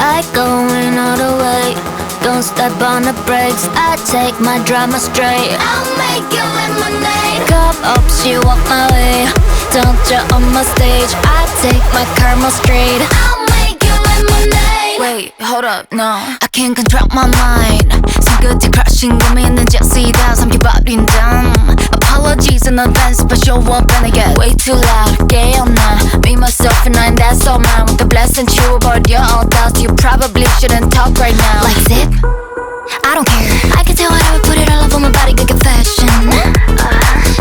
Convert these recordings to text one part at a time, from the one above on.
I going all the way, don't step on the brakes. I take my drama straight, I'll make you lemonade. Cup up, she walk my way, don't you on my stage. I take my karma straight, I'll make you lemonade. Wait, hold up, no, I can't control my mind. 손끝이 crashing 고민은 자세히다 삼켜버린 דם. Apologies in advance but show up and I get way too loud. 깨어나 me, myself and I, that's all mine. With the blessing true about your all doubts, you probably shouldn't talk right now. Like zip, I don't care, I can tell whatever, put it all up on my body, good confession.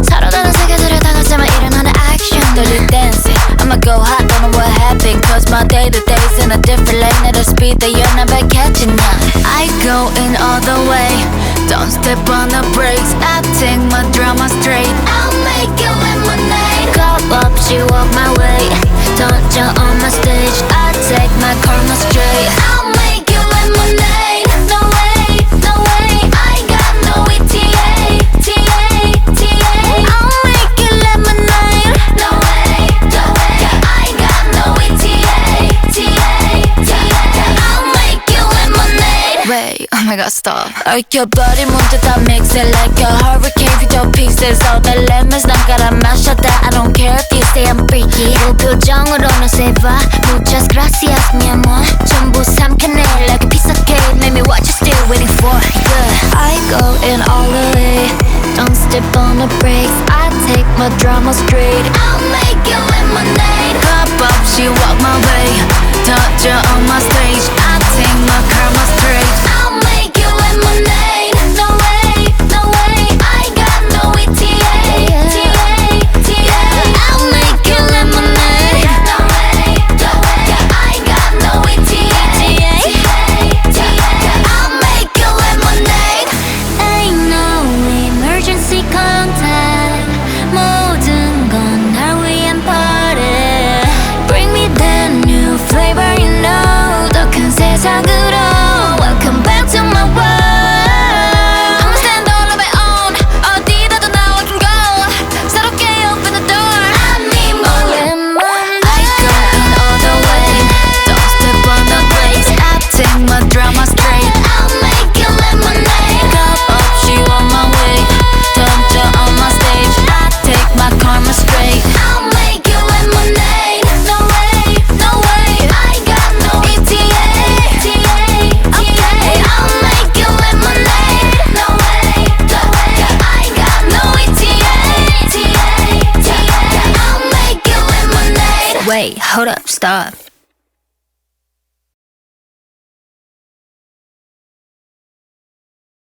서로 다른 세계들을 다 같이만 일어나는 action. Dirty dancing, I'ma go hot, don't know what happened. Cause my day to day's in a different lane at a speed that you're never catching up. I go in all the way, don't step on the brakes. I take my drama straight, I'll make you lemonade. Cup up, she walk my way, don't jump on my stage. I take my karma straight, I'll make you lemonade. No way, no way, I got no ETA, I'll make you lemonade. No way, no way, I got no ETA, I'll make you lemonade. Wait, oh my god, stop. 얽혀버린 문제 다 mix it like a hurricane. 휘저 pieces of the lemons 난 깔아 마셔다. I don't care if you say I'm freaky. 표정으로는 say bye, muchas gracias mi amor. 전부 삼켜내 like a piece of cake. Maybe what you still waiting for, yeah. I go in all the way, don't step on the brakes. I take my drama straight, I'll make you lemonade. Cup up, she walk my way, touch her on my stage. I take my karma straight, I'll make you lemonade. No way, no way, I got no ETA, I'll make you lemonade. No way, no way, I got no ETA, I'll make you lemonade. Ain't no emergency contact, 모든 건 날 위한 party. Bring me that new flavor, you know. 더 큰 세상으로, welcome back to my world. I'ma stand all on my own. 어디라도 now I can go. 새롭게 open the door. I need more lemonade. I go in all the way, don't step on the brakes. I take my drama straight, I'll make you lemonade. cup up, she on my way, touch her on my stage. I take my karma straight, I'll make you lemonade. No way, no way, I got no ETA, I'll make you lemonade. No way, no way, I got no ETA, I'll make you lemonade. wait, hold up, stop.